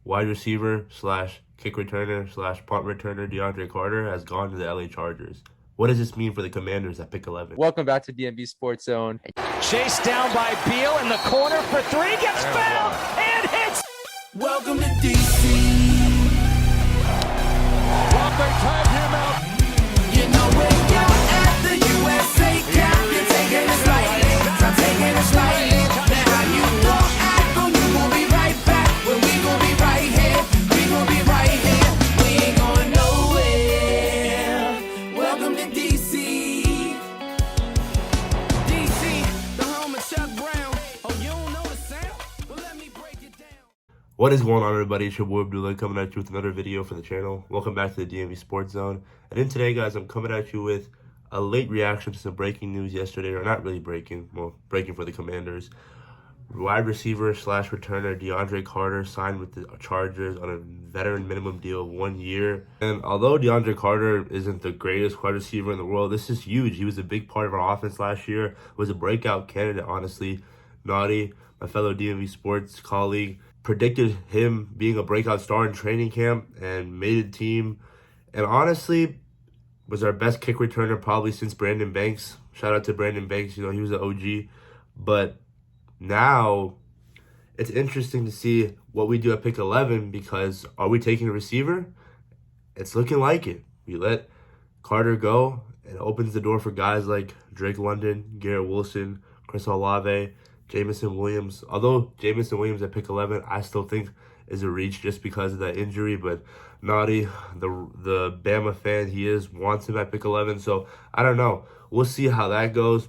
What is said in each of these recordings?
wide receiver slash kick returner slash punt returner Deandre Carter has gone to the LA Chargers. What does this mean for the Commanders at pick 11? Welcome back to DMVSportsZone. Chased down by Beal in the corner for three, gets fouled and hits. Welcome to DC. Well, they tied him out. You know where you're at the USA Cap. You're taking it slightly. I'm taking it slightly. Now you don't act on you. We'll be right back. When we gon' be right here. We gon' be right here. We ain't going nowhere. Welcome to DC. DC, the home of Chuck Brown. Oh, you don't know the sound? Well, let me break it down. What is going on, everybody? It's your boy Abdullah coming at you with another video for the channel. Welcome back to the DMV Sports Zone. And in today, guys, I'm coming at you with a late reaction to some breaking news yesterday, or not really breaking, well, breaking for the Commanders. Wide receiver slash returner Deandre Carter signed with the Chargers on a veteran minimum deal of 1 year. And although Deandre Carter isn't the greatest wide receiver in the world, this is huge. He was a big part of our offense last year, was a breakout candidate, honestly. Naughty, my fellow DMV Sports colleague, predicted him being a breakout star in training camp and made a team. And honestly, was our best kick returner probably since Brandon Banks. Shout out to Brandon Banks. You know, he was an OG. But now it's interesting to see what we do at pick 11, because are we taking a receiver? It's looking like it. We let Carter go. It opens the door for guys like Drake London, Garrett Wilson, Chris Olave, Jameson Williams. Although Jameson Williams at pick 11, I still think is a reach just because of that injury. But Naughty, the Bama fan he is, wants him at pick 11. So I don't know. We'll see how that goes.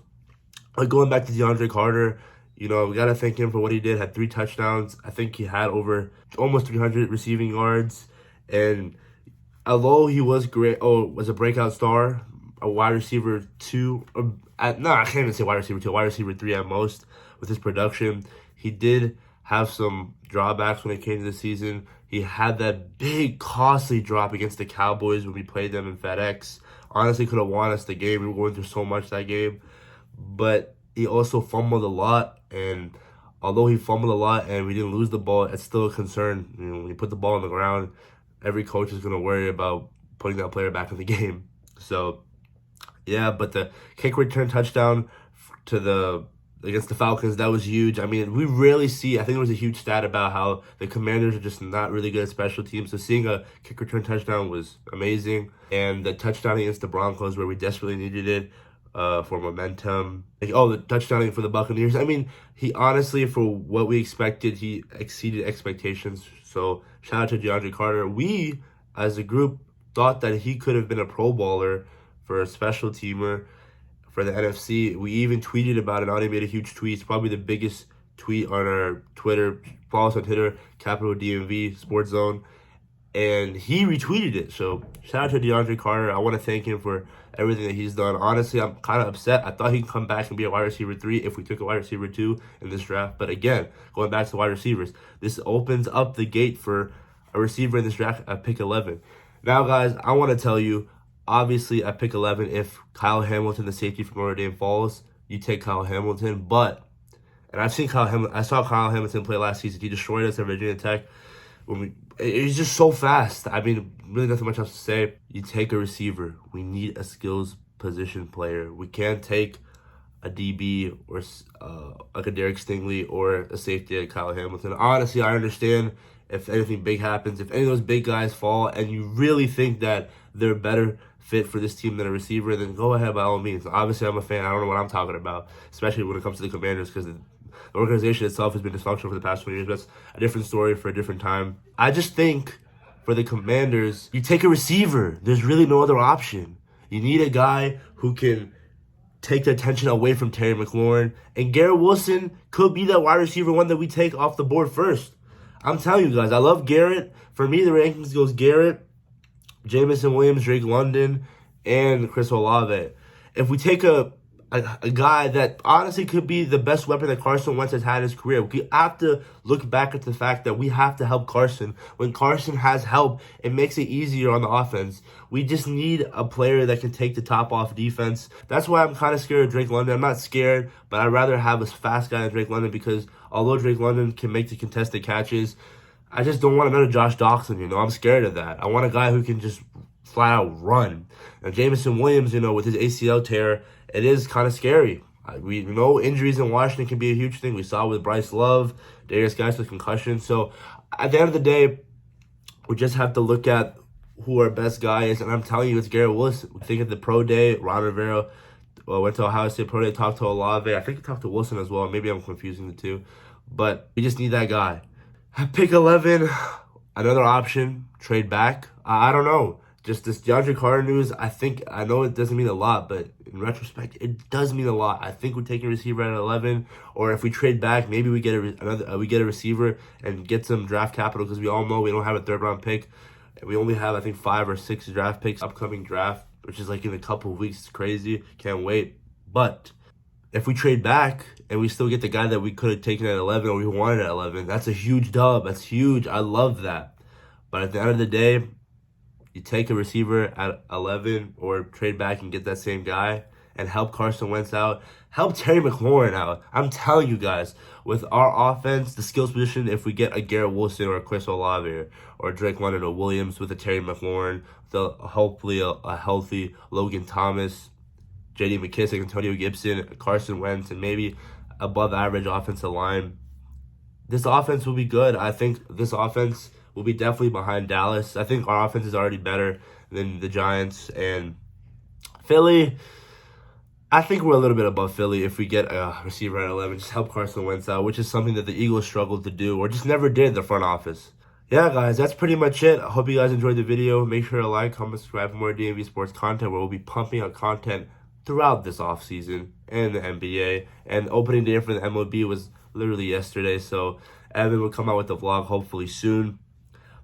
But going back to Deandre Carter, you know, we got to thank him for what he did. Had 3 touchdowns. I think he had over almost 300 receiving yards. And although he was great, was a breakout star, a wide receiver 2, I can't even say wide receiver 2, wide receiver 3 at most with his production. He did have some drawbacks when it came to the season. He had that big, costly drop against the Cowboys when we played them in FedEx. Honestly, could have won us the game. We were going through so much that game. But he also fumbled a lot. And although he fumbled a lot and we didn't lose the ball, it's still a concern. You know, when you put the ball on the ground, every coach is going to worry about putting that player back in the game. So, yeah, but the kick return touchdown against the Falcons, that was huge. I mean, we rarely see, I think there was a huge stat about how the Commanders are just not really good at special teams. So seeing a kick return touchdown was amazing. And the touchdown against the Broncos where we desperately needed it for momentum. The touchdown for the Buccaneers. I mean, he honestly, for what we expected, he exceeded expectations. So shout out to Deandre Carter. We, as a group, thought that he could have been a Pro Bowler for a special teamer for the NFC. We even tweeted about it. Audie made a huge tweet. It's probably the biggest tweet on our Twitter. Follow us on Twitter, capital DMV Sports Zone. And he retweeted it. So shout out to Deandre Carter. I want to thank him for everything that he's done. Honestly, I'm kind of upset. I thought he could come back and be a wide receiver 3 if we took a wide receiver 2 in this draft. But again, going back to wide receivers, this opens up the gate for a receiver in this draft at pick 11. Now, guys, I want to tell you, obviously, at pick 11, if Kyle Hamilton, the safety from Notre Dame, falls, you take Kyle Hamilton. But, and I saw Kyle Hamilton play last season. He destroyed us at Virginia Tech. He's just so fast. I mean, really nothing much else to say. You take a receiver. We need a skills position player. We can't take a DB or like a Derek Stingley or a safety like Kyle Hamilton. Honestly, I understand if anything big happens, if any of those big guys fall, and you really think that they're better fit for this team than a receiver, then go ahead by all means. Obviously, I'm a fan. I don't know what I'm talking about, especially when it comes to the Commanders, because the organization itself has been dysfunctional for the past 20 years. That's a different story for a different time. I just think for the Commanders, you take a receiver. There's really no other option. You need a guy who can take the attention away from Terry McLaurin. And Garrett Wilson could be that wide receiver one that we take off the board first. I'm telling you guys, I love Garrett. For me, the rankings goes Garrett, Jameson Williams, Drake London, and Chris Olave. If we take a guy that honestly could be the best weapon that Carson Wentz has had in his career, we have to look back at the fact that we have to help Carson. When Carson has help, it makes it easier on the offense. We just need a player that can take the top off defense. That's why I'm kind of scared of Drake London. I'm not scared, but I'd rather have a fast guy than Drake London, because although Drake London can make the contested catches, I just don't want another Josh Doxson, I'm scared of that. I want a guy who can just flat out run. And Jameson Williams, with his ACL tear, it is kind of scary. We know injuries in Washington can be a huge thing. We saw with Bryce Love, Darius Guice with concussion. So at the end of the day, we just have to look at who our best guy is. And I'm telling you, it's Garrett Wilson. I think at the pro day, Ron Rivera went to Ohio State pro day, talked to Olave. I think he talked to Wilson as well. Maybe I'm confusing the two. But we just need that guy. At pick 11, another option, trade back. I don't know. Just this DeAndre Carter news, I know it doesn't mean a lot, but in retrospect, it does mean a lot. I think we're taking a receiver at 11, or if we trade back, maybe we get a receiver and get some draft capital, because we all know we don't have a third-round pick. We only have, I think, 5 or 6 draft picks upcoming draft, which is like in a couple of weeks. It's crazy. Can't wait. But if we trade back and we still get the guy that we could have taken at 11 or we wanted at 11, that's a huge dub. That's huge. I love that. But at the end of the day, you take a receiver at 11 or trade back and get that same guy and help Carson Wentz out. Help Terry McLaurin out. I'm telling you guys, with our offense, the skills position, if we get a Garrett Wilson or a Chris Olave or Drake London or Williams with a Terry McLaurin, hopefully a healthy Logan Thomas, J.D. McKissick, Antonio Gibson, Carson Wentz, and maybe above average offensive line, this offense will be good. I think this offense will be definitely behind Dallas. I think our offense is already better than the Giants. And Philly, I think we're a little bit above Philly if we get a receiver at 11. Just help Carson Wentz out, which is something that the Eagles struggled to do or just never did in the front office. Yeah, guys, that's pretty much it. I hope you guys enjoyed the video. Make sure to like, comment, subscribe for more DMV Sports content, where we'll be pumping out content throughout this offseason and the NBA. And opening day for the MLB was literally yesterday, so Evan will come out with the vlog hopefully soon.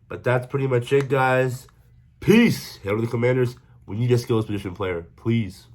But that's pretty much it, guys. Peace. Hail to the Commanders. We need a skills position player, please.